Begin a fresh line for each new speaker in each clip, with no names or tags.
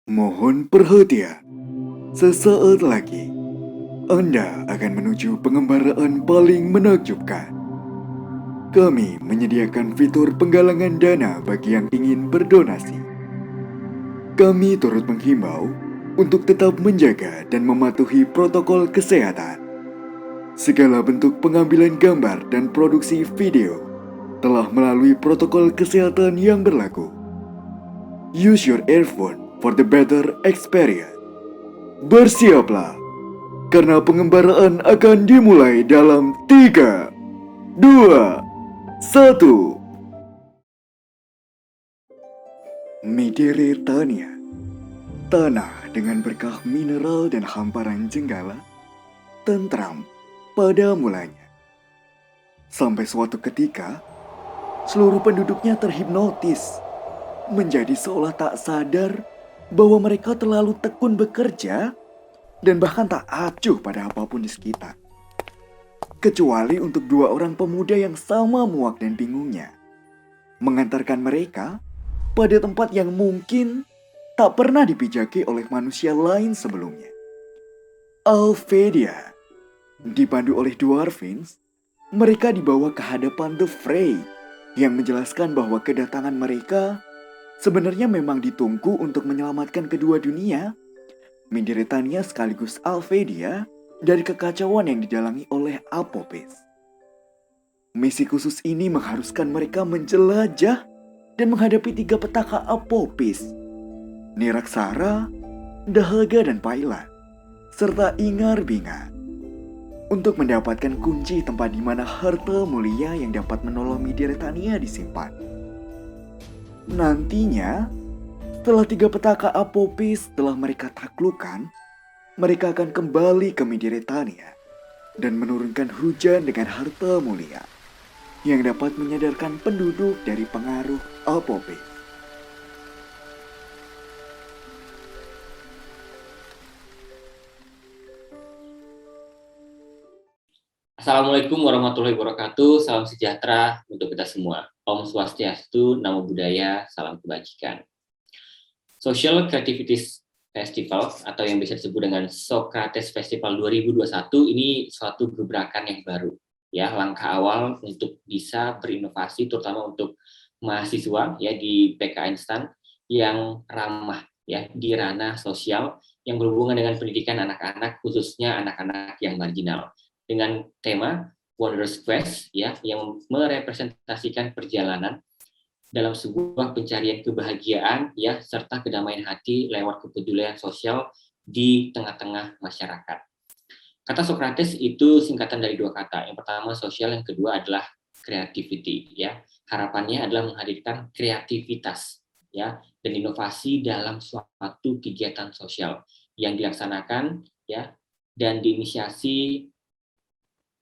Mohon perhatian. Sesaat lagi, Anda akan menuju pengembaraan paling menakjubkan. Kami menyediakan fitur penggalangan dana bagi yang ingin berdonasi. Kami turut menghimbau untuk tetap menjaga dan mematuhi protokol kesehatan. Segala bentuk pengambilan gambar dan produksi video telah melalui protokol kesehatan yang berlaku. Use your earphone for the better experience. Bersiaplah, karena pengembaraan akan dimulai dalam 3, 2, 1. Midere Tania, tanah dengan berkah mineral dan hamparan jenggala, tentram pada mulanya. Sampai suatu ketika, seluruh penduduknya terhipnotis, menjadi seolah tak sadar bahwa mereka terlalu tekun bekerja dan bahkan tak acuh pada apapun di sekitar. Kecuali untuk dua orang pemuda yang sama muak dan bingungnya, mengantarkan mereka pada tempat yang mungkin tak pernah dipijaki oleh manusia lain sebelumnya. Alphedia. Dipandu oleh Dwarfins, mereka dibawa ke hadapan The Frey yang menjelaskan bahwa kedatangan mereka sebenarnya memang ditunggu untuk menyelamatkan kedua dunia, Midretania sekaligus Alphedia, dari kekacauan yang didalangi oleh Apopis. Misi khusus ini mengharuskan mereka menjelajah dan menghadapi 3 petaka Apopis, Niraksara, Dahaga dan Pailan, serta Ingar-bingar, untuk mendapatkan kunci tempat di mana harta mulia yang dapat menolong Midretania disimpan. Nantinya, setelah 3 petaka Apopis telah mereka taklukkan, mereka akan kembali ke Midretania dan menurunkan hujan dengan harta mulia yang dapat menyadarkan penduduk dari pengaruh Apopis.
Assalamualaikum warahmatullahi wabarakatuh. Salam sejahtera untuk kita semua. Om Swastiastu, Namo Buddhaya, salam kebajikan. Social Creativity Festival atau yang bisa disebut dengan Socrates Festival 2021 ini suatu gebrakan yang baru, ya, langkah awal untuk bisa berinovasi, terutama untuk mahasiswa ya di PK Instan yang ramah ya di ranah sosial yang berhubungan dengan pendidikan anak-anak, khususnya anak-anak yang marginal, dengan tema Wondrous Quest ya yang merepresentasikan perjalanan dalam sebuah pencarian kebahagiaan ya serta kedamaian hati lewat kepedulian sosial di tengah-tengah masyarakat. Kata Socrates itu singkatan dari 2 kata. Yang pertama sosial, yang kedua adalah creativity ya. Harapannya adalah menghadirkan kreativitas ya dan inovasi dalam suatu kegiatan sosial yang dilaksanakan ya dan diinisiasi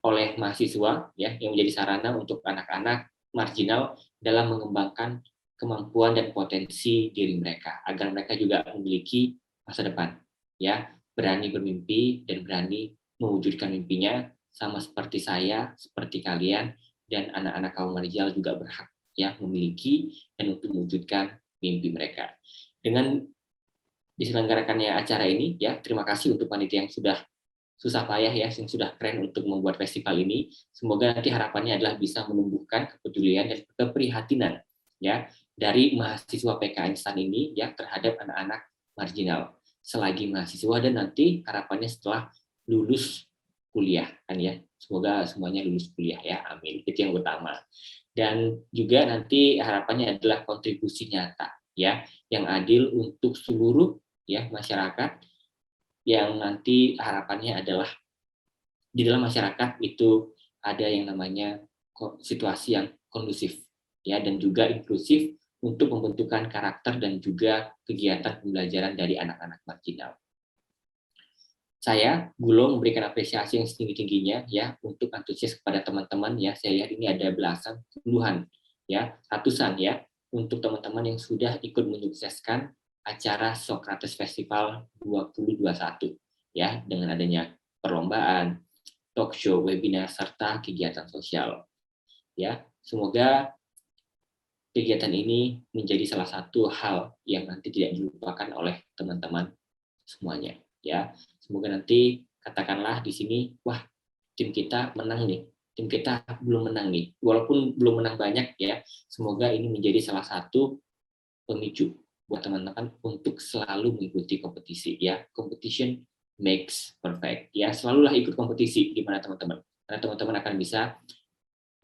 oleh mahasiswa ya yang menjadi sarana untuk anak-anak marginal dalam mengembangkan kemampuan dan potensi diri mereka agar mereka juga memiliki masa depan ya, berani bermimpi dan berani mewujudkan mimpinya, sama seperti saya, seperti kalian dan anak-anak kaum marginal juga berhak ya memiliki dan untuk mewujudkan mimpi mereka. Dengan diselenggarakannya acara ini ya, terima kasih untuk panitia yang sudah susah payah ya yang sudah keren untuk membuat festival ini. Semoga nanti harapannya adalah bisa menumbuhkan kepedulian dan keprihatinan ya dari mahasiswa PK Instan ini ya terhadap anak-anak marginal selagi mahasiswa dan nanti harapannya setelah lulus kuliah kan ya. Semoga semuanya lulus kuliah ya. Amin. Itu yang utama. Dan juga nanti harapannya adalah kontribusi nyata ya yang adil untuk seluruh ya masyarakat, yang nanti harapannya adalah di dalam masyarakat itu ada yang namanya situasi yang kondusif ya dan juga inklusif untuk pembentukan karakter dan juga kegiatan pembelajaran dari anak-anak marginal. Saya Gulo memberikan apresiasi yang setinggi-tingginya ya untuk antusias kepada teman-teman ya. Saya lihat ini ada belasan, puluhan ya, ratusan ya untuk teman-teman yang sudah ikut menyukseskan acara Socrates Festival 2021 ya dengan adanya perlombaan, talk show, webinar serta kegiatan sosial. Ya, semoga kegiatan ini menjadi salah satu hal yang nanti tidak dilupakan oleh teman-teman semuanya ya. Semoga nanti katakanlah di sini, wah tim kita menang nih, tim kita belum menang nih, walaupun belum menang banyak ya, semoga ini menjadi salah satu pemicu buat teman-teman untuk selalu mengikuti kompetisi ya. Competition makes perfect ya, selalulah ikut kompetisi di mana teman-teman, karena teman-teman akan bisa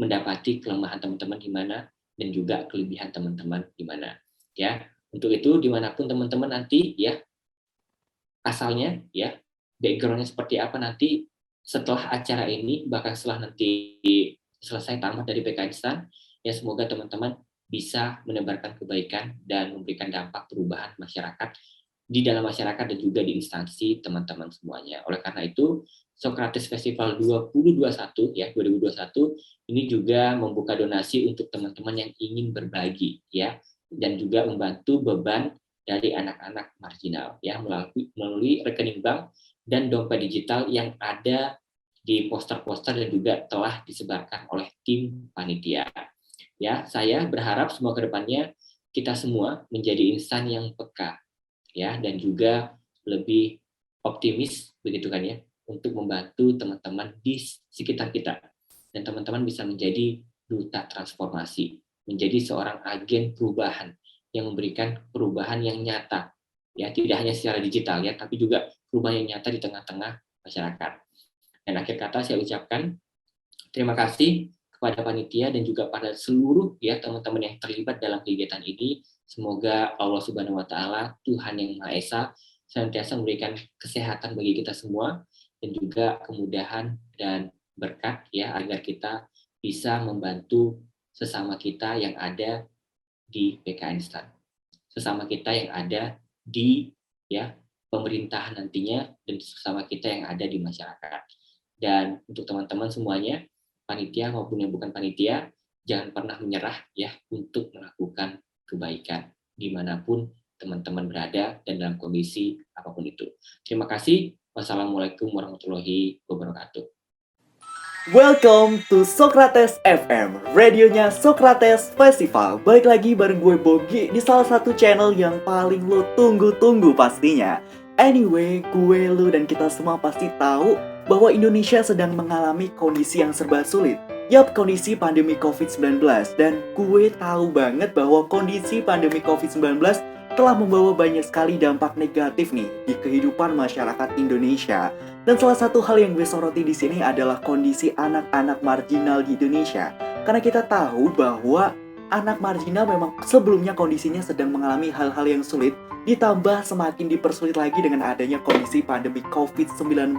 mendapati kelemahan teman-teman di mana dan juga kelebihan teman-teman di mana ya. Untuk itu dimanapun teman-teman nanti ya, asalnya ya, backgroundnya seperti apa nanti setelah acara ini, bahkan setelah nanti selesai tamat dari PK Instan ya, semoga teman-teman bisa menebarkan kebaikan dan memberikan dampak perubahan masyarakat di dalam masyarakat dan juga di instansi teman-teman semuanya. Oleh karena itu, Socrates Festival 2021 ya, 2021 ini juga membuka donasi untuk teman-teman yang ingin berbagi ya, dan juga membantu beban dari anak-anak marginal ya, melalui rekening bank dan dompet digital yang ada di poster-poster dan juga telah disebarkan oleh tim panitia. Ya, saya berharap semua kedepannya kita semua menjadi insan yang peka ya, dan juga lebih optimis begitu kan ya, untuk membantu teman-teman di sekitar kita, dan teman-teman bisa menjadi duta transformasi, menjadi seorang agen perubahan yang memberikan perubahan yang nyata ya, tidak hanya secara digital ya, tapi juga perubahan yang nyata di tengah-tengah masyarakat. Dan akhir kata saya ucapkan terima kasih kepada panitia dan juga pada seluruh ya teman-teman yang terlibat dalam kegiatan ini. Semoga Allah Subhanahu wa taala, Tuhan yang Maha Esa, senantiasa memberikan kesehatan bagi kita semua dan juga kemudahan dan berkat ya, agar kita bisa membantu sesama kita yang ada di PK Instan, sesama kita yang ada di ya pemerintahan nantinya, dan sesama kita yang ada di masyarakat. Dan untuk teman-teman semuanya, panitia maupun yang bukan panitia, jangan pernah menyerah ya untuk melakukan kebaikan dimanapun teman-teman berada dan dalam kondisi apapun itu. Terima kasih. Wassalamualaikum warahmatullahi wabarakatuh.
Welcome to Socrates FM, radionya Socrates Festival. Balik lagi bareng gue Bogi di salah satu channel yang paling lo tunggu-tunggu pastinya. Anyway, gue, lu, dan kita semua pasti tahu bahwa Indonesia sedang mengalami kondisi yang serba sulit. Yap, kondisi pandemi COVID-19. Dan gue tahu banget bahwa kondisi pandemi COVID-19 telah membawa banyak sekali dampak negatif nih di kehidupan masyarakat Indonesia. Dan salah satu hal yang gue soroti di sini adalah kondisi anak-anak marginal di Indonesia. Karena kita tahu bahwa anak marginal memang sebelumnya kondisinya sedang mengalami hal-hal yang sulit, ditambah semakin dipersulit lagi dengan adanya kondisi pandemi COVID-19.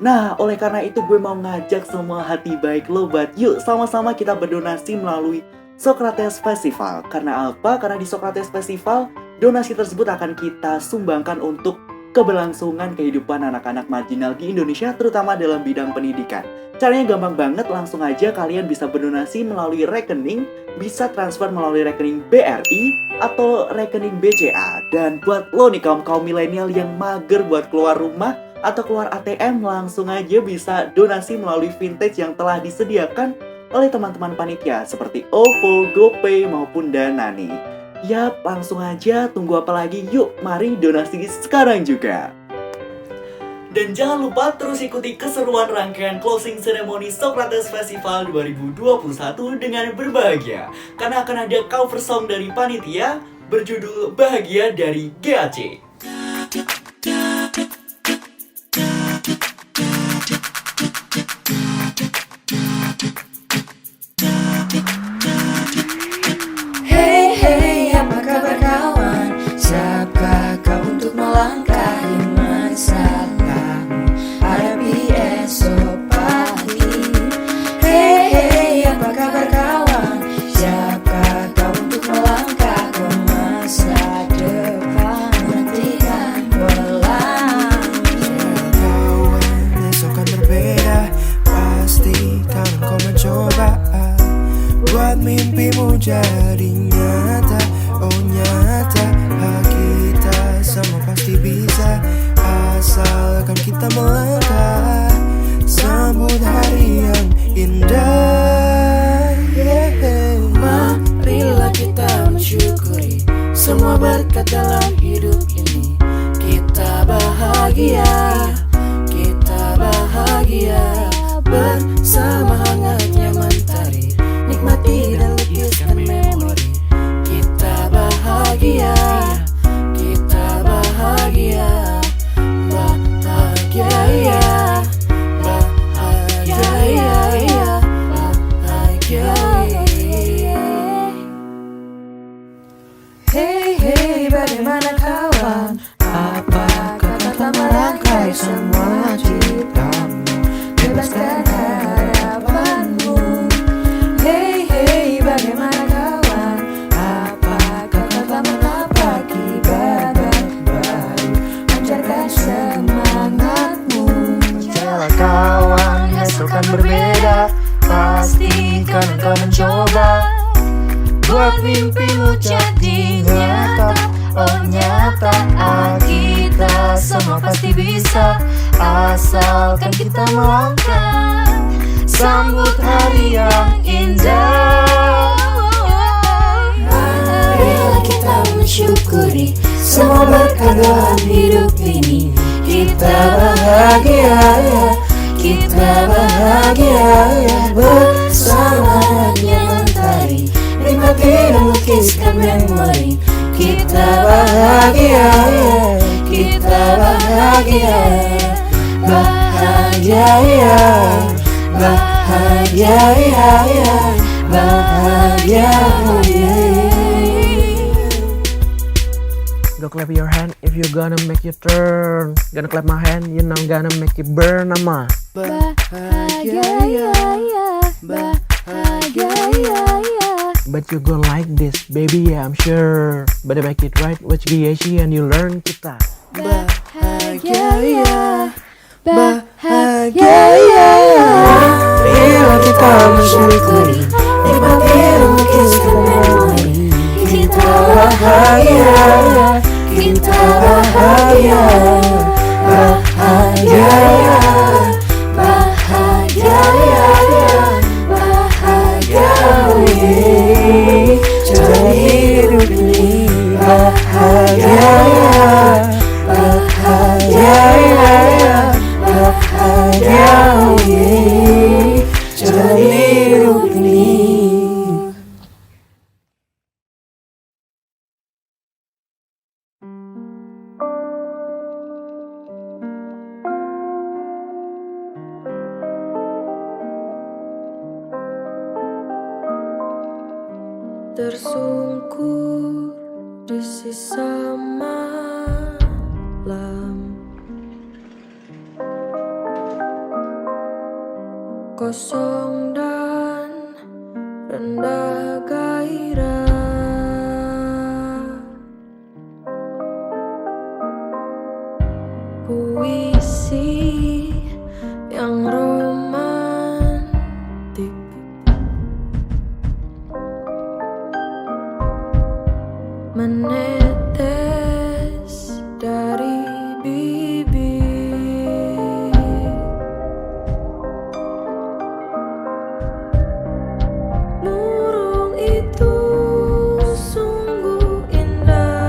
Nah, oleh karena itu gue mau ngajak semua hati baik lo buat yuk sama-sama kita berdonasi melalui Socrates Festival. Karena apa? Karena di Socrates Festival, donasi tersebut akan kita sumbangkan untuk keberlangsungan kehidupan anak-anak marginal di Indonesia, terutama dalam bidang pendidikan. Caranya gampang banget, langsung aja kalian bisa berdonasi melalui rekening, bisa transfer melalui rekening BRI atau rekening BCA. Dan buat lo nih kaum milenial yang mager buat keluar rumah atau keluar ATM, langsung aja bisa donasi melalui vintage yang telah disediakan oleh teman-teman panitia seperti OVO, GoPay maupun Dana nih. Yap, langsung aja, tunggu apa lagi? Yuk, mari donasi sekarang juga. Dan jangan lupa terus ikuti keseruan rangkaian closing ceremony Socrates Festival 2021 dengan berbahagia, karena akan ada cover song dari panitia berjudul Bahagia dari GAC.
Mimpimu jadi nyata, oh nyata. Kita semua pasti bisa, asalkan kita melangkah. Sambut hari yang indah, yeah. Marilah kita semua berkat dalam hidup ini. Kita bahagia, kita bahagia. Bersama hangatnya mentari, nikmati dan lukiskan memori. Kita bahagia, kita bahagia. Bahagia, ya, bahagia, ya, ya, bahagia. Hey, hey, bagaimana kawan? Apakah kata merangkai semua ciptamu? Bebaskan harapanmu. Hey, hey, bagaimana kawan? Apakah kata menapaki babak baru? Pancarkan semangatmu. Janganlah kawan, hasilkan berbeda. Pastikan engkau mencoba buat mimpimu jadi nyata. Oh nyata, kita semua pasti bisa, asalkan kita melangkah. Sambut hari yang indah. Marilah kita mensyukuri semua berkah dalam hidup ini. Kita bahagia, ya, kita bahagia, ya. Bersama hanya mentari, nikmati dan lukiskan memori. Kita bahagia, ya, kita bahagia, ya. Bahagia, ya, bahagia, ya, ya. Bahagia, ya.
Go clap your hand if you gonna make you turn. Gonna clap my hand, you know gonna make it burn, ama.
Bahagia, ya, ya. Bahagia, ya, ya.
But you go like this, baby, yeah, I'm sure. Better make it right, watch GAC and you learn kita.
Bahagia, ya, bahagia, ya, ya. Marilah kita mensyukuri, nikmati dan lukiskan memori. Kita bahagia, ya, kita bahagia, bahagia, ya, bahagia, ya, ya. Bahagia, ya. Jalani hidup ini. Bahagia, ya, bahagia, ya, ya. Bahagia, ya. Jalani hidup ini. Tersungkur di sisa malam, kosong dan rendah gairah. Puisi yang romantik menetes dari bibir. Burung itu sungguh indah,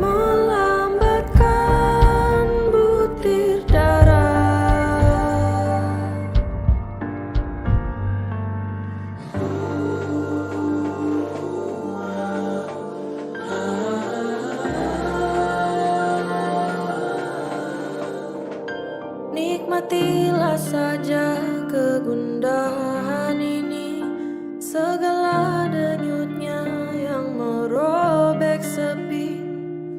melambatkan butir darah. Nikmatilah saja kegundahan ini, segala denyutnya yang merobek sepi.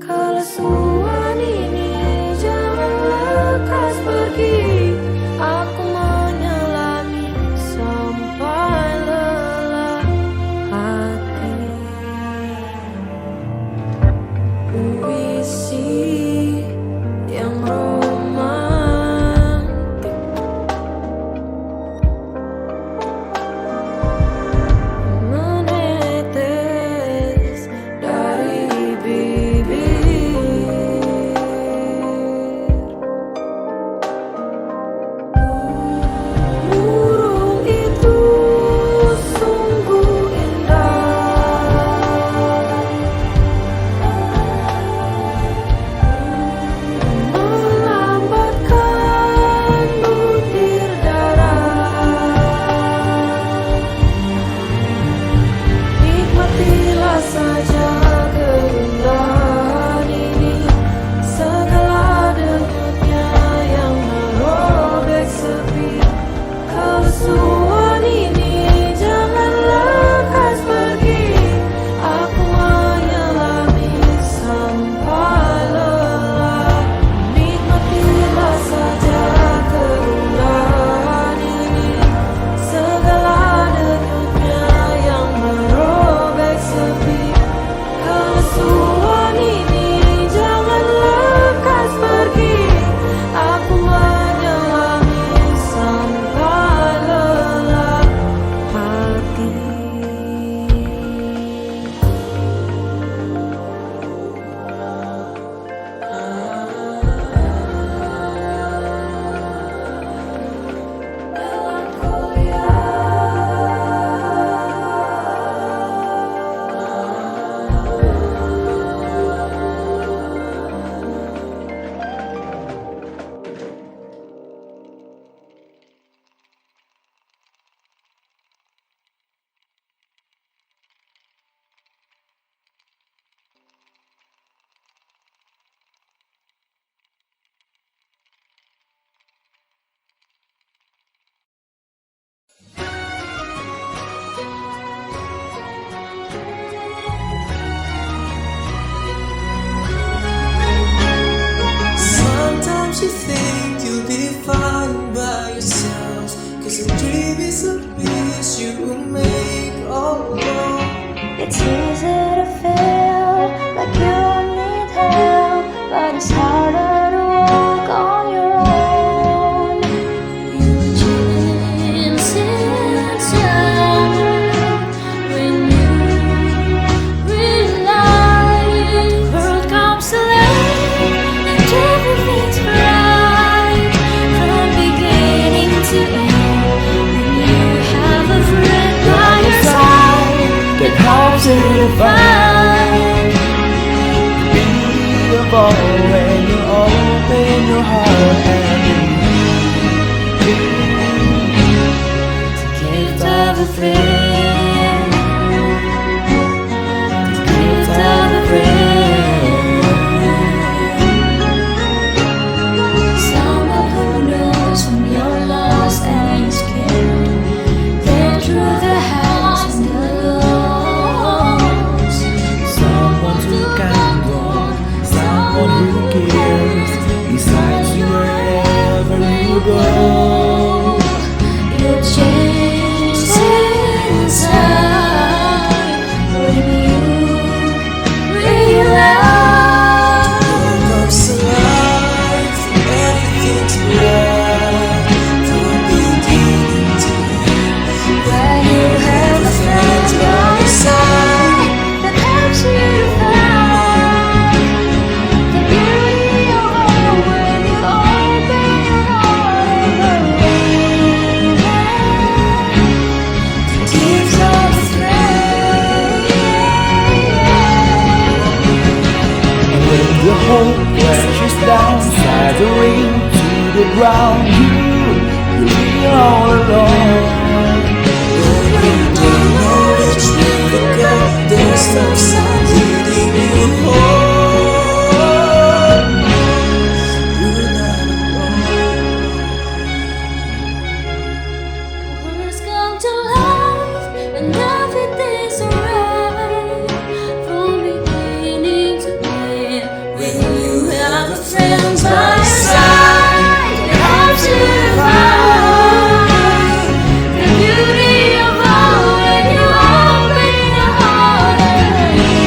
Kelesuan ini jangan lekas pergi, aku menyelami sampai lelah hati. Puisi yang romantik menetes saja kegundahan ini, segala denyutnya yang merobek sepi. Kelesuan ini jangan lekas pergi, aku menyelami sampai lelah. Nikmatilah saja kegundahan ini, segala denyutnya yang merobek sepi. Kelesuan ini jangan lekas pergi, aku menyelami sampai lelah hati.
Sometimes you think you'll be fine by yourself, 'cause a dream is a wish you will make all alone.
It's easy to feel like you need help, but it's harder to walk on your own. You change inside when you realize the world comes alive and everything's right from beginning to end. When you have a friend by your side that helps you to find
Be the ball when you open your heart and
gift of a friend, gift of a friend, someone who knows when you're lost and scared. They're through the highs and the lows.
someone who can go, someone who cares, besides you wherever you go.
You change inside when you realize
Comes alive, everything's right from beginning to end.
when you have a friend by your side that helps you to find the beauty of all when you open your heart and believe the gift of a friend.
And when the hope crashes down, shattering to the ground, you feel all alone.
You don't know which way to go, there's no sign leading you home. You're not alone.
Words come to life and everything's alright from beginning to end. When you have a friend by your side that helps you to find the beauty of all when you open your heart and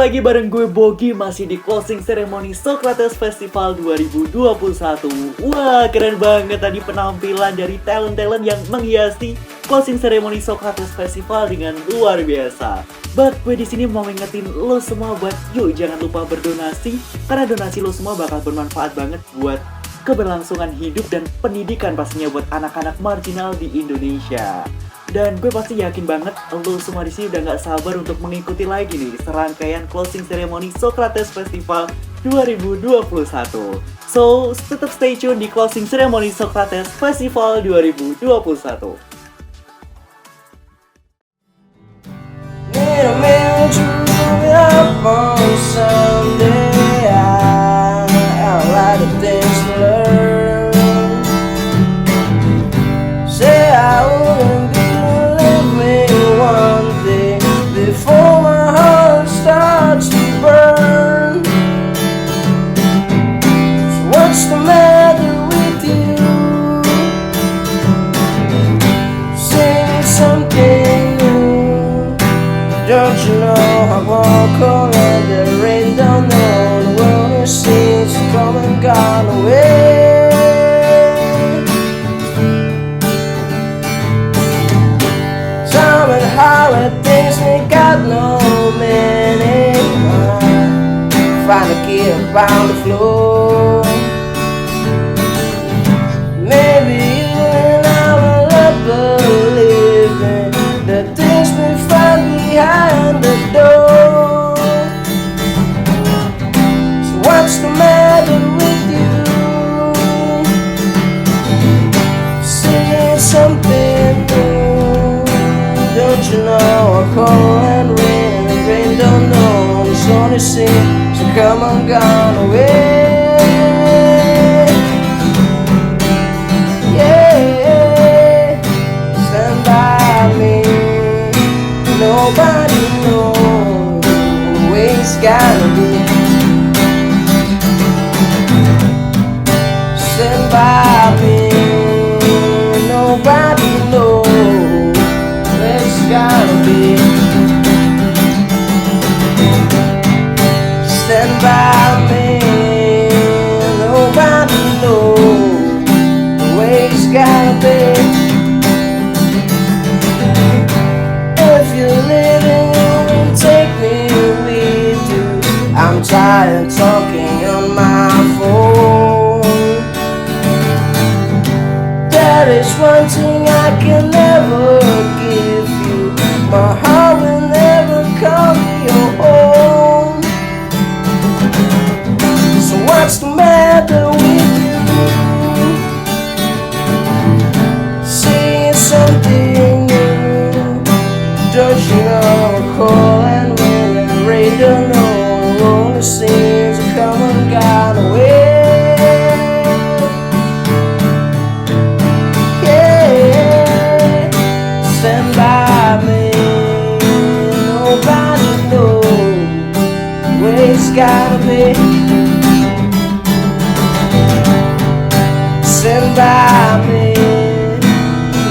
lagi bareng gue Bogi, masih di closing ceremony Socrates Festival 2021. Wah, keren banget tadi penampilan dari talent-talent yang menghiasi closing ceremony Socrates Festival dengan luar biasa. But gue di sini mau ngingetin lo semua buat yuk jangan lupa berdonasi, karena donasi lo semua bakal bermanfaat banget buat keberlangsungan hidup dan pendidikan pastinya buat anak-anak marginal di Indonesia. Dan gue pasti yakin banget lo semua di sini udah gak sabar untuk mengikuti lagi nih serangkaian closing ceremony Socrates Festival 2021. So, tetap stay tune di closing ceremony Socrates Festival 2021.
Need a man to me up on Sunday. I have a lot of things to learn. Say I wouldn't be living one day before my heart starts to burn. So what's the matter with you? Say something new. Don't you know I walk on the rain down on the world and seems to come and gone away. Time and how things may got no meaning. Find a key around the floor. Maybe you and I will not believe in the things we find behind the door. So what's the matter with you? Saying something new. Don't you know I call and rain don't know. It's only seems to come and gone away. Yeah, stand by me. Nobody knows the way it's gotta be. Stand by me. Nobody knows where it's gotta be. Stand by me. Nobody knows the way it's gotta be. If you're living, you can take me with you. I'm tired talking on my phone. There is one thing I can never give you. My heart will never call me your own. So what's the matter with you? Saying something new. Don't you know I call and rain don't know. Only seems to come and gone away. Yeah, stand by me. Nobody knows where it's gotta be. Stand by me.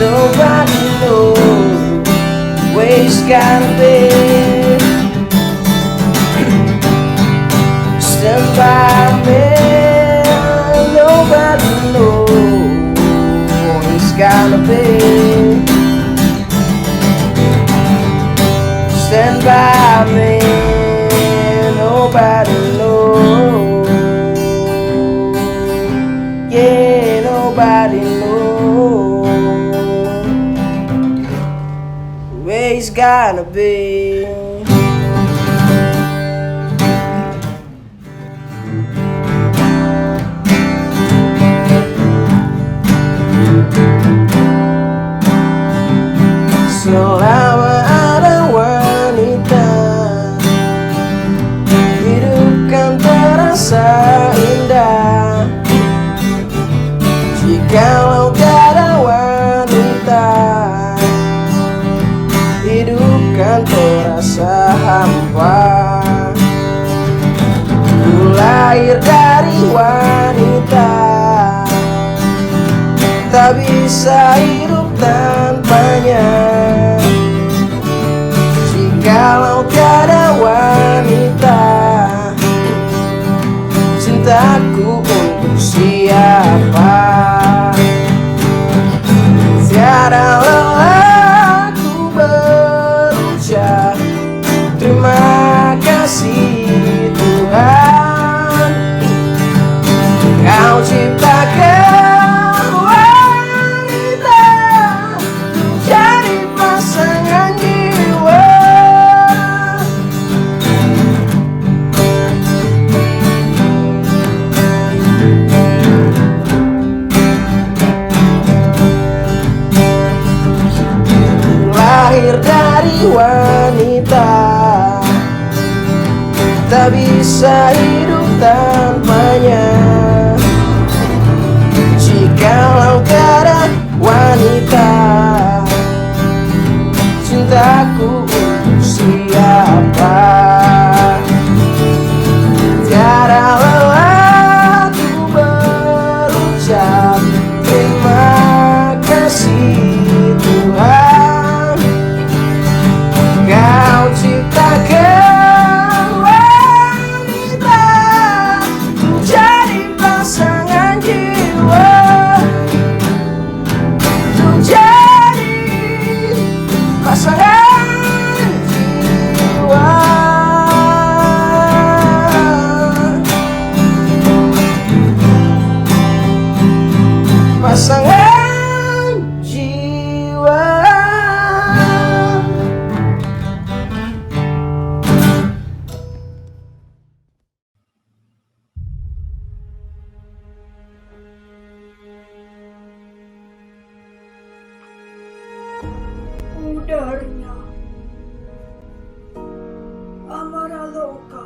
Nobody knows where it's gotta be. Stand by me. Nobody knows where it's gotta be. Stand by me. Nobody knows. Yeah, nobody knows where it's gotta be. Selama ada wanita, hidup kan terasa indah. Jikalau tiada wanita, hidup kan terasa hampa. Ku lahir dari wanita, tak bisa hidup tanpanya. Jikalau tiada wanita, cintaku untuk siapa. Tiada lelah ku berucap terima kasih Tuhan. Kau ciptakan wanita jadi pasangan jiwa. Lahir dari wanita, tak bisa hidup tanpanya. Jikalau tiada wanita, cintaku untuk siapa. Tiada lelah ku berucap terima kasih Tuhan. Kau ciptakan wanita jadi pasangan jiwa, jadi pasangan jiwa. Pasangan jiwa.
Udarnya Amaraloka.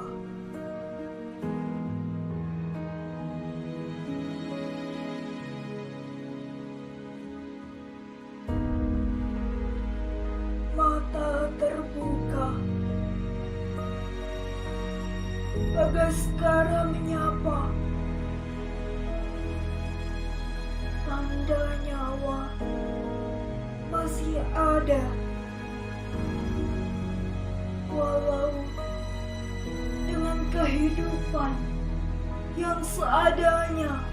Mata terbuka, Bagaskara menyapa. Tanda nyawa masih ada, walau dengan kehidupan yang seadanya.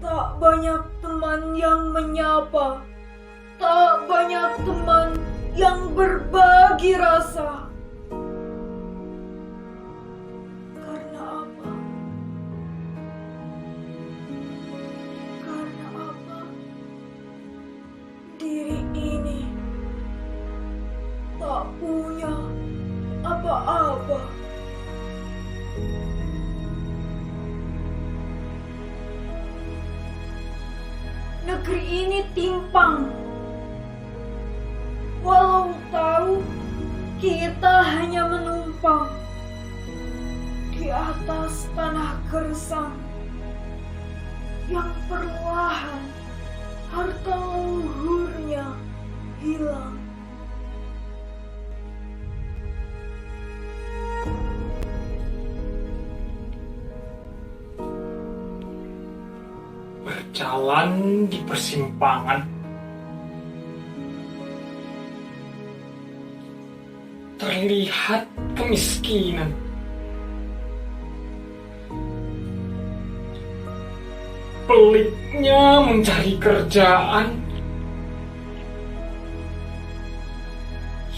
Tak banyak teman yang menyapa, tak banyak teman yang berbagi rasa. Karena apa? Karena apa? Diri ini tak punya apa-apa. Negeri ini timpang. Walau tahu kita hanya menumpang di atas tanah gersang yang perlahan harta leluhurnya hilang.
Berjalan di persimpangan, terlihat kemiskinan. Peliknya mencari kerjaan,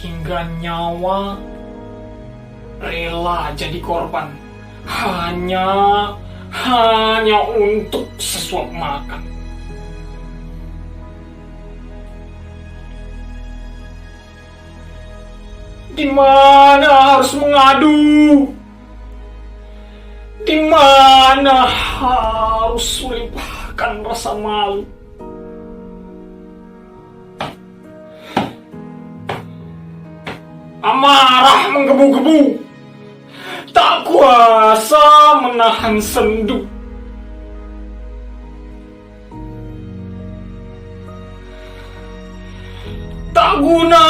hingga nyawa rela jadi korban hanya untuk sesuap makan. Di mana harus mengadu? Di mana harus melimpahkan rasa malu? Amarah menggebu-gebu, tak kuasa menahan sendu. Tak guna.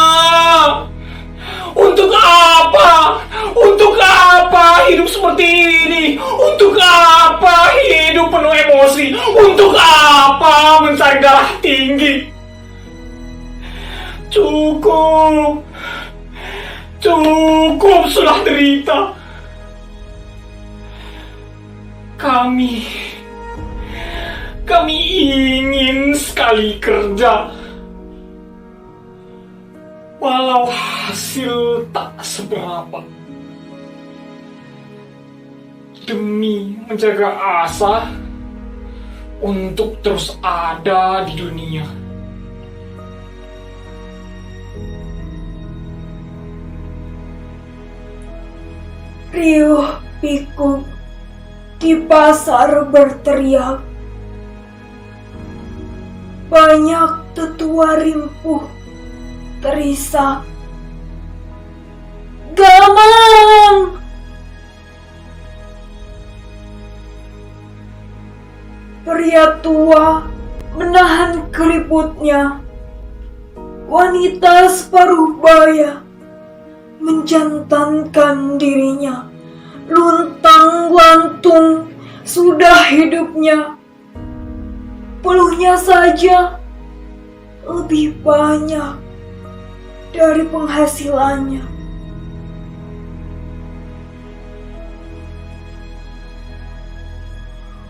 Untuk apa? Untuk apa hidup seperti ini? Untuk apa hidup penuh emosi? Untuk apa mencari darah tinggi? Cukup. Cukup sudah derita. Kami ingin sekali kerja. Walau hasil tak seberapa. Demi menjaga asa untuk terus ada di dunia.
Riuh pikuk di pasar berteriak. Banyak tetua rimpuh terisak. Gamang! Pria tua menahan keriputnya. Wanita separuh baya menjantankan dirinya. Luntang-lantung sudah hidupnya. Peluhnya saja lebih banyak dari penghasilannya.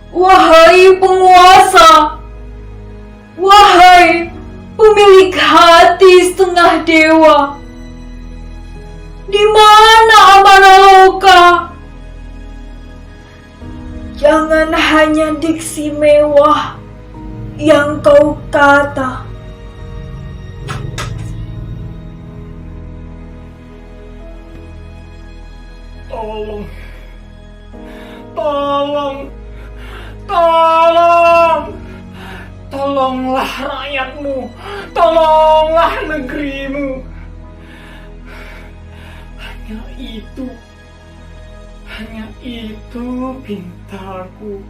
Wahai penguasa, wahai pemilik hati setengah dewa, di mana Amaraloka? Jangan hanya diksi mewah yang kau kata.
Tolong. Tolong. Tolong. Tolonglah rakyatmu. Tolonglah negerimu. Hanya itu pintaku.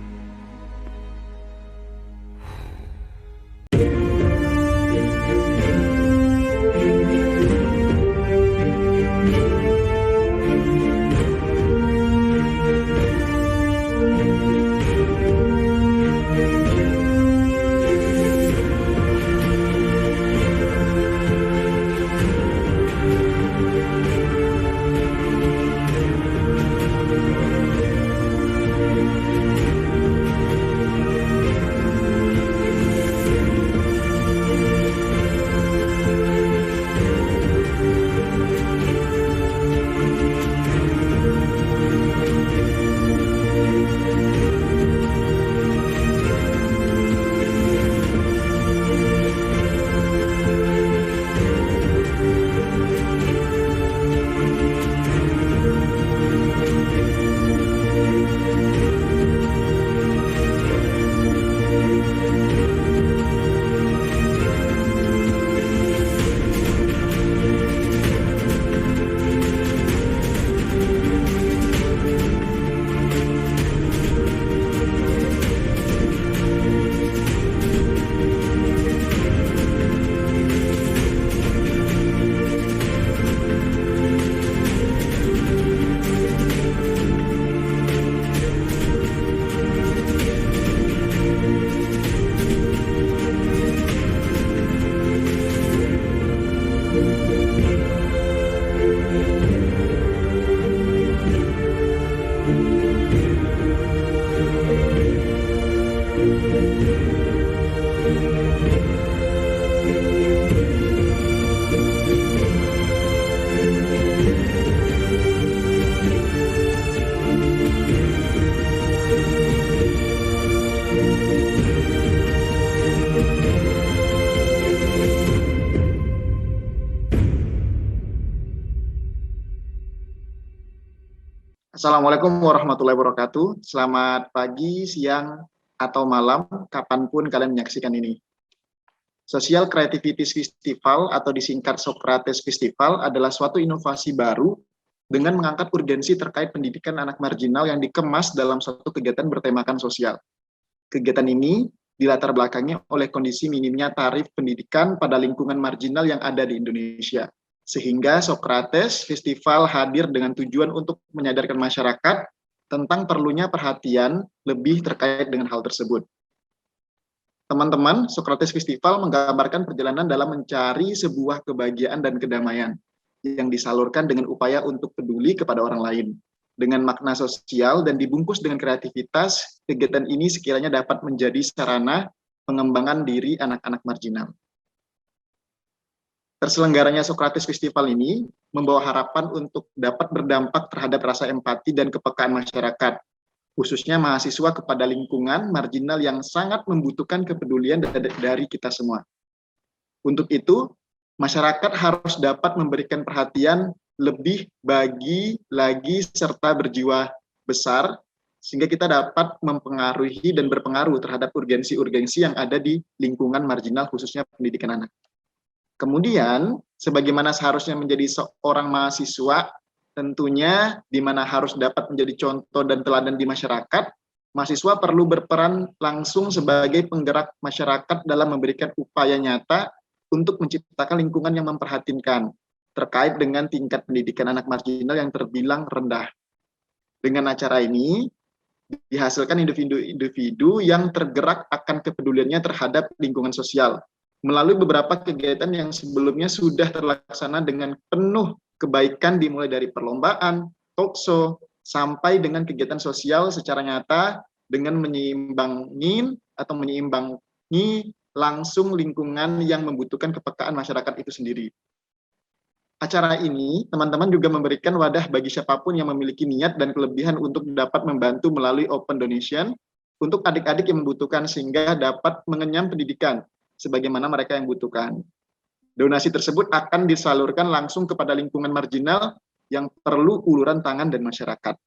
Assalamualaikum warahmatullahi wabarakatuh. Selamat pagi, siang, atau malam, kapanpun kalian menyaksikan ini. Social Creativity Festival atau disingkat Socrates Festival adalah suatu inovasi baru dengan mengangkat urgensi terkait pendidikan anak marginal yang dikemas dalam suatu kegiatan bertemakan sosial. Kegiatan ini dilatar belakangi oleh kondisi minimnya tarif pendidikan pada lingkungan marginal yang ada di Indonesia. Sehingga Socrates Festival hadir dengan tujuan untuk menyadarkan masyarakat tentang perlunya perhatian lebih terkait dengan hal tersebut. Teman-teman, Socrates Festival menggambarkan perjalanan dalam mencari sebuah kebahagiaan dan kedamaian yang disalurkan dengan upaya untuk peduli kepada orang lain. Dengan makna sosial dan dibungkus dengan kreativitas, kegiatan ini sekiranya dapat menjadi sarana pengembangan diri anak-anak marginal. Terselenggaranya Socrates Festival ini membawa harapan untuk dapat berdampak terhadap rasa empati dan kepekaan masyarakat, khususnya mahasiswa kepada lingkungan marginal yang sangat membutuhkan kepedulian dari kita semua. Untuk itu, masyarakat harus dapat memberikan perhatian lebih bagi lagi serta berjiwa besar, sehingga kita dapat mempengaruhi dan berpengaruh terhadap urgensi-urgensi yang ada di lingkungan marginal, khususnya pendidikan anak. Kemudian, sebagaimana seharusnya menjadi seorang mahasiswa, tentunya di mana harus dapat menjadi contoh dan teladan di masyarakat, mahasiswa perlu berperan langsung sebagai penggerak masyarakat dalam memberikan upaya nyata untuk menciptakan lingkungan yang memperhatinkan terkait dengan tingkat pendidikan anak marginal yang terbilang rendah. Dengan acara ini, dihasilkan individu-individu yang tergerak akan kepeduliannya terhadap lingkungan sosial, melalui beberapa kegiatan yang sebelumnya sudah terlaksana dengan penuh kebaikan, dimulai dari perlombaan, talkshow, sampai dengan kegiatan sosial secara nyata dengan menyeimbangi langsung lingkungan yang membutuhkan kepekaan masyarakat itu sendiri. Acara ini, teman-teman juga memberikan wadah bagi siapapun yang memiliki niat dan kelebihan untuk dapat membantu melalui open donation untuk adik-adik yang membutuhkan sehingga dapat mengenyam pendidikan sebagaimana mereka yang butuhkan. Donasi tersebut akan disalurkan langsung kepada lingkungan marginal yang perlu uluran tangan dan masyarakat.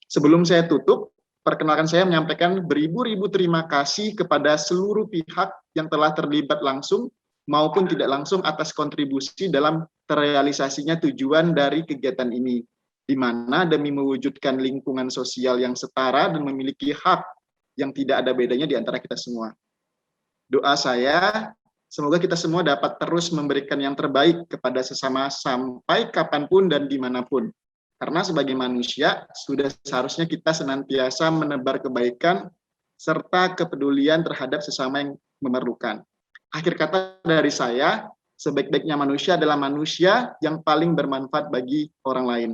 Sebelum saya tutup, perkenalkan saya menyampaikan beribu-ribu terima kasih kepada seluruh pihak yang telah terlibat langsung maupun tidak langsung atas kontribusi dalam terrealisasinya tujuan dari kegiatan ini, di mana demi mewujudkan lingkungan sosial yang setara dan memiliki hak yang tidak ada bedanya di antara kita semua. Doa saya, semoga kita semua dapat terus memberikan yang terbaik kepada sesama sampai kapanpun dan dimanapun. Karena sebagai manusia, sudah seharusnya kita senantiasa menebar kebaikan serta kepedulian terhadap sesama yang memerlukan. Akhir kata dari saya, sebaik-baiknya manusia adalah manusia yang paling bermanfaat bagi orang lain.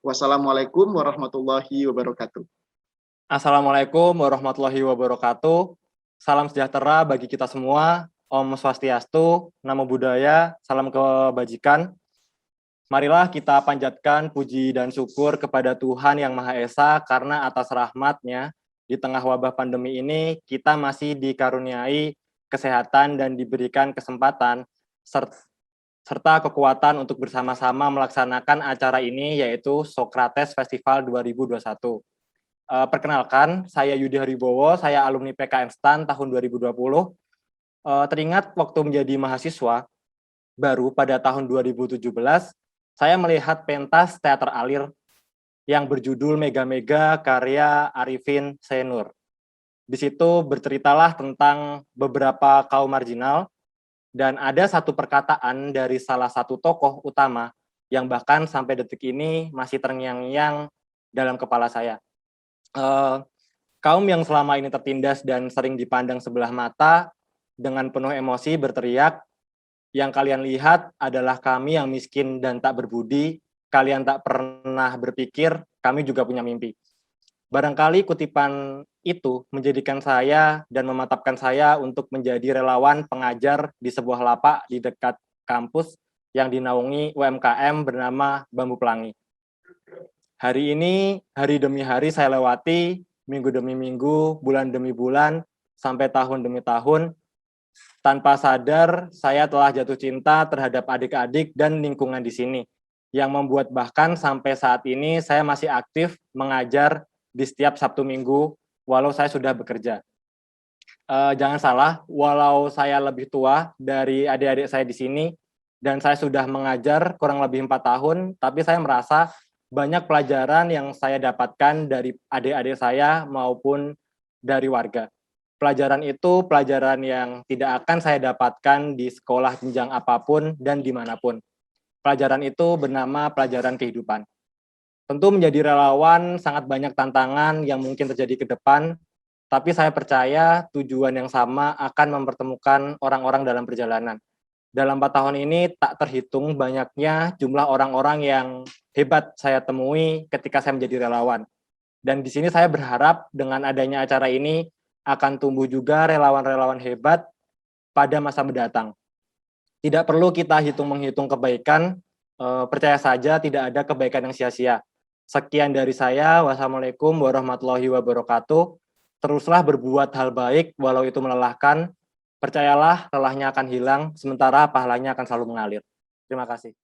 Wassalamualaikum warahmatullahi wabarakatuh.
Assalamualaikum warahmatullahi wabarakatuh. Salam sejahtera bagi kita semua. Om Swastiastu, Namo Buddhaya, salam kebajikan. Marilah kita panjatkan puji dan syukur kepada Tuhan Yang Maha Esa karena atas rahmat-Nya di tengah wabah pandemi ini kita masih dikaruniai kesehatan dan diberikan kesempatan serta kekuatan untuk bersama-sama melaksanakan acara ini, yaitu Socrates Festival 2021. Perkenalkan, saya Yudi Haribowo, saya alumni PKN STAN tahun 2020. Teringat waktu menjadi mahasiswa baru pada tahun 2017, saya melihat pentas teater alir yang berjudul Mega-Mega karya Arifin Senur. Di situ berceritalah tentang beberapa kaum marginal dan ada satu perkataan dari salah satu tokoh utama yang bahkan sampai detik ini masih terngiang-ngiang dalam kepala saya. Kaum yang selama ini tertindas dan sering dipandang sebelah mata dengan penuh emosi berteriak, "Yang kalian lihat adalah kami yang miskin dan tak berbudi, kalian tak pernah berpikir, kami juga punya mimpi." Barangkali kutipan itu menjadikan saya dan memantapkan saya untuk menjadi relawan pengajar di sebuah lapak di dekat kampus yang dinaungi UMKM bernama Bambu Pelangi. Hari ini, hari demi hari saya lewati, minggu demi minggu, bulan demi bulan, sampai tahun demi tahun. Tanpa sadar, saya telah jatuh cinta terhadap adik-adik dan lingkungan di sini, yang membuat bahkan sampai saat ini saya masih aktif mengajar di setiap Sabtu Minggu, walau saya sudah bekerja. Jangan salah, walau saya lebih tua dari adik-adik saya di sini, dan saya sudah mengajar kurang lebih 4 tahun, tapi saya merasa banyak pelajaran yang saya dapatkan dari adik-adik saya maupun dari warga. Pelajaran itu pelajaran yang tidak akan saya dapatkan di sekolah jenjang apapun dan dimanapun. Pelajaran itu bernama pelajaran kehidupan. Tentu menjadi relawan sangat banyak tantangan yang mungkin terjadi ke depan, tapi saya percaya tujuan yang sama akan mempertemukan orang-orang dalam perjalanan. Dalam 4 tahun ini tak terhitung banyaknya jumlah orang-orang yang hebat saya temui ketika saya menjadi relawan. Dan di sini saya berharap dengan adanya acara ini akan tumbuh juga relawan-relawan hebat pada masa mendatang. Tidak perlu kita hitung-menghitung kebaikan, percaya saja tidak ada kebaikan yang sia-sia. Sekian dari saya, wassalamualaikum warahmatullahi wabarakatuh. Teruslah berbuat hal baik walau itu melelahkan. Percayalah, lelahnya akan hilang, sementara pahalanya akan selalu mengalir. Terima kasih.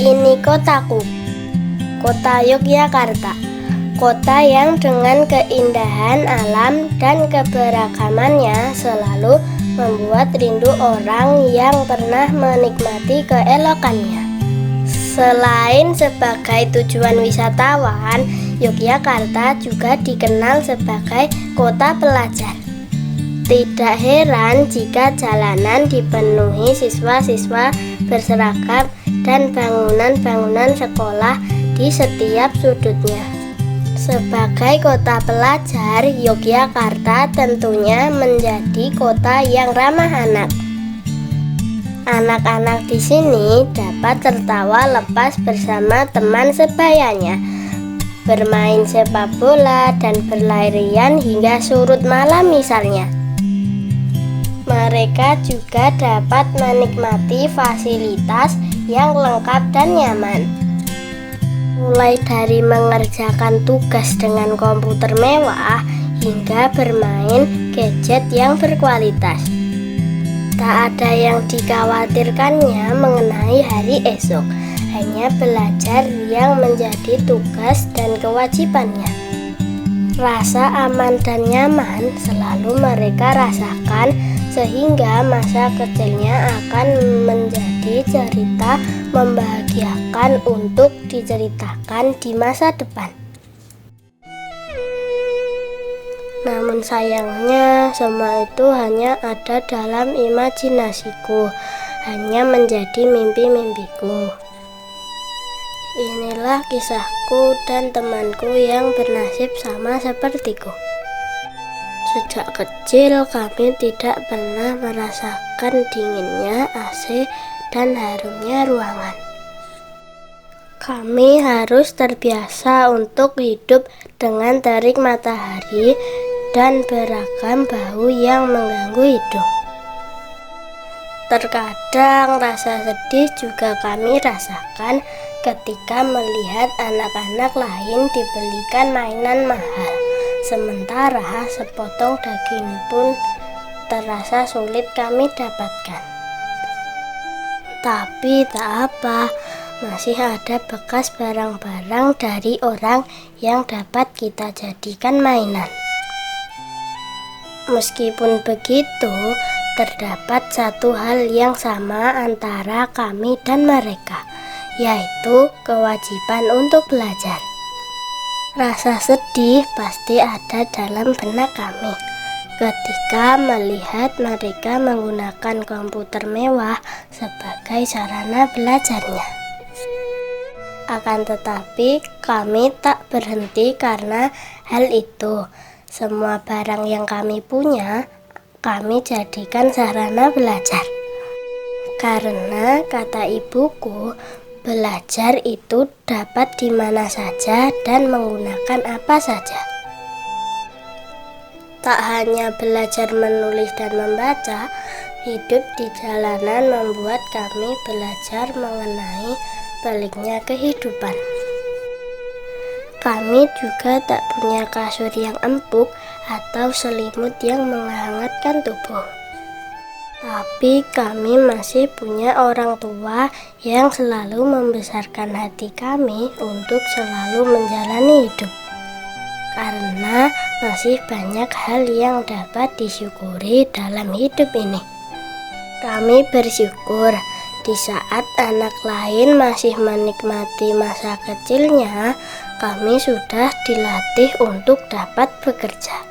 Ini kotaku, kota Yogyakarta, kota yang dengan keindahan alam dan keberagamannya selalu membuat rindu orang yang pernah menikmati keelokannya. Selain sebagai tujuan wisatawan, Yogyakarta juga dikenal sebagai kota pelajar. Tidak heran jika jalanan dipenuhi siswa-siswa berseragam dan bangunan-bangunan sekolah di setiap sudutnya. Sebagai kota pelajar, Yogyakarta tentunya menjadi kota yang ramah anak. Anak-anak di sini dapat tertawa lepas bersama teman sebayanya, bermain sepak bola dan berlarian hingga surut malam misalnya. Mereka juga dapat menikmati fasilitas yang lengkap dan nyaman. Mulai dari mengerjakan tugas dengan komputer mewah hingga bermain gadget yang berkualitas. Tak ada yang dikhawatirkannya mengenai hari esok, hanya belajar yang menjadi tugas dan kewajibannya. Rasa aman dan nyaman selalu mereka rasakan, sehingga masa kecilnya akan menjadi cerita membahagiakan untuk diceritakan di masa depan. Namun sayangnya semua itu hanya ada dalam imajinasiku, hanya menjadi mimpi-mimpiku. Inilah kisahku dan temanku yang bernasib sama sepertiku. Sejak kecil kami tidak pernah merasakan dinginnya AC dan harumnya ruangan. Kami harus terbiasa untuk hidup dengan terik matahari dan beragam bau yang mengganggu hidung. Terkadang rasa sedih juga kami rasakan ketika melihat anak-anak lain dibelikan mainan mahal. Sementara sepotong daging pun terasa sulit kami dapatkan. Tapi tak apa, masih ada bekas barang-barang dari orang yang dapat kita jadikan mainan. Meskipun begitu, terdapat satu hal yang sama antara kami dan mereka, yaitu kewajiban untuk belajar. Rasa sedih pasti ada dalam benak kami ketika melihat mereka menggunakan komputer mewah sebagai sarana belajarnya. Akan tetapi kami tak berhenti karena hal itu. Semua barang yang kami punya, kami jadikan sarana belajar. Karena kata ibuku, belajar itu dapat di mana saja dan menggunakan apa saja. Tak hanya belajar menulis dan membaca, hidup di jalanan membuat kami belajar mengenai baliknya kehidupan. Kami juga tak punya kasur yang empuk atau selimut yang menghangatkan tubuh. Tapi kami masih punya orang tua yang selalu membesarkan hati kami untuk selalu menjalani hidup. Karena masih banyak hal yang dapat disyukuri dalam hidup ini. Kami bersyukur Di saat anak lain masih menikmati masa kecilnya, kami sudah dilatih untuk dapat bekerja.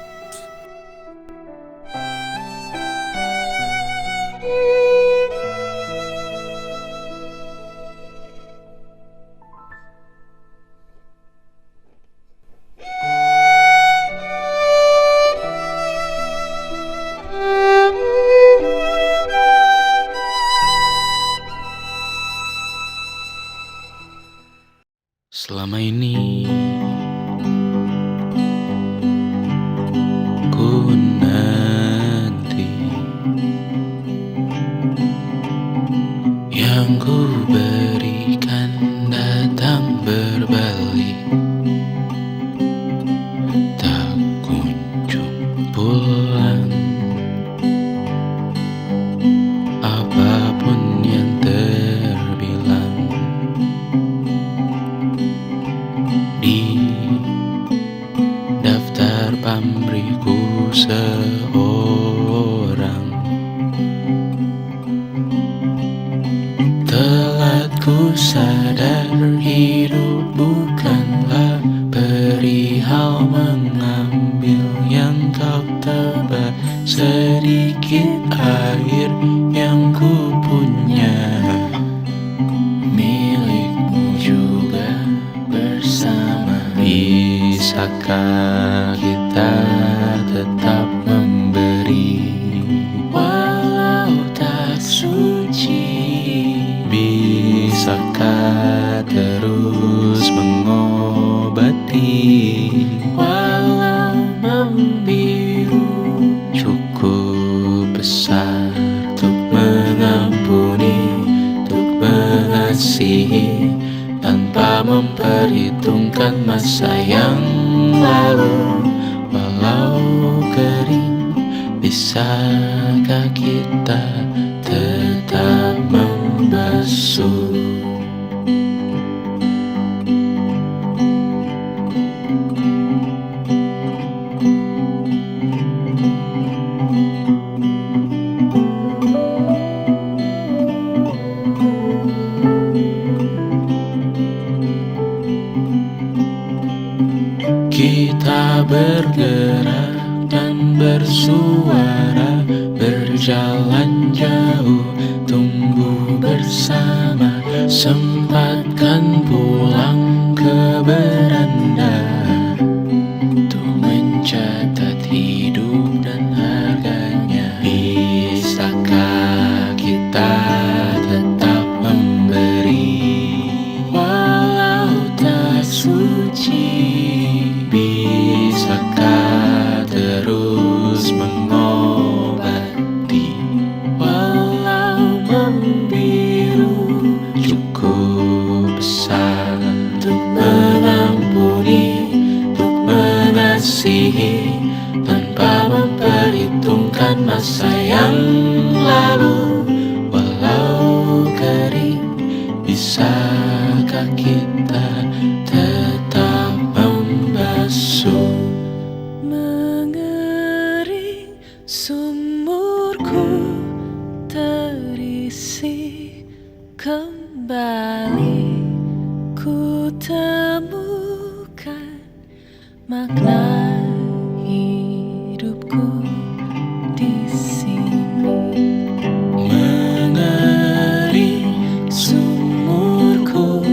Selama ini ku nanti yang ku berikan datang berbalik, tak kunjung pulang. Apapun yang terbilang di daftar pamrihku seorang, telah ku sadar hidup bukanlah perihal mengambil yang kau tebak. Sedikit air yang ku punya milikmu juga bersama. Bisakah kita tetap memberi walau tak suci? Bisakah terus mengobati walau membiru? Cukup besar untuk mengampuni, untuk mengasihi, tanpa memperhitungkan masa yang lalu. Walau kering, bisakah kita tetap membasuh? Kita bergerak dan bersuara, berjalan jauh, tumbuh bersama. Sempatkan pulang ke beranda untuk mencatat hidup dan harganya. Bisakah kita tetap memberi walau tak suci? Bisakah terus mengobati walau membiru? Cukup besar untuk mengampuni, untuk mengasihi, tanpa memperhitungkan masa yang lalu. Walau kering, bisakah kita tetap membasuh?
Mengering sumurku terisi kembali, ku temukan makna hidupku di sini.
Mengering sumurku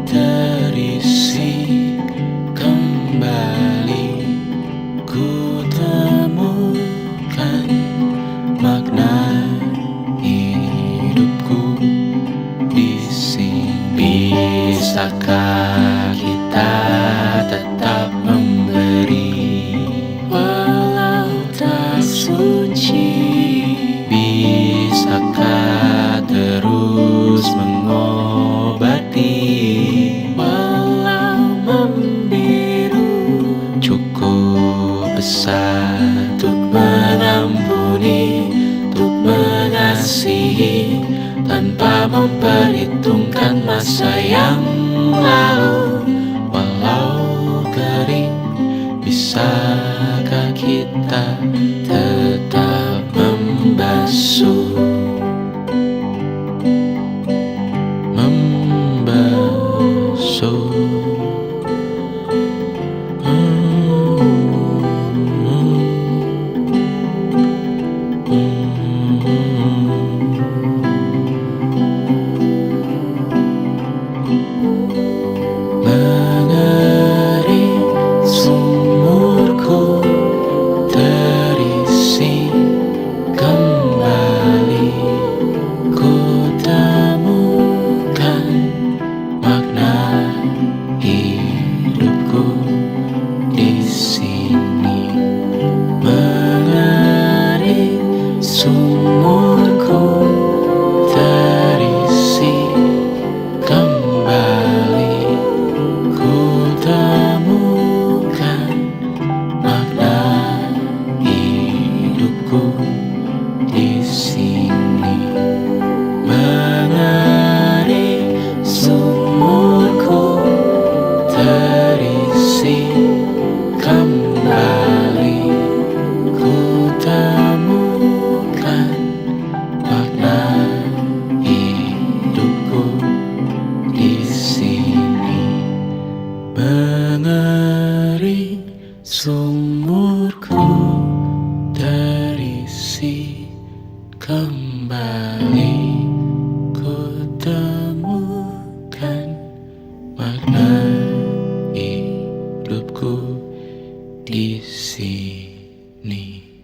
terisi kembali, ku temukan makna hidupku di sini. Bisakah kita tetap memberi walau tak suci? Bisakah terus mengobati walau membiru? Cukup besar untuk mengampuni, untuk mengasihi, tanpa memperhitungkan masa yang lalu. Walau kering, bisakah kita tetap membasuh? hidupku di sini. Mengeri sumurku terisi kembali, ku temukan makna hidupku di sini. Mengering sumurku terisi kembali, ku temukan makna hidupku di sini.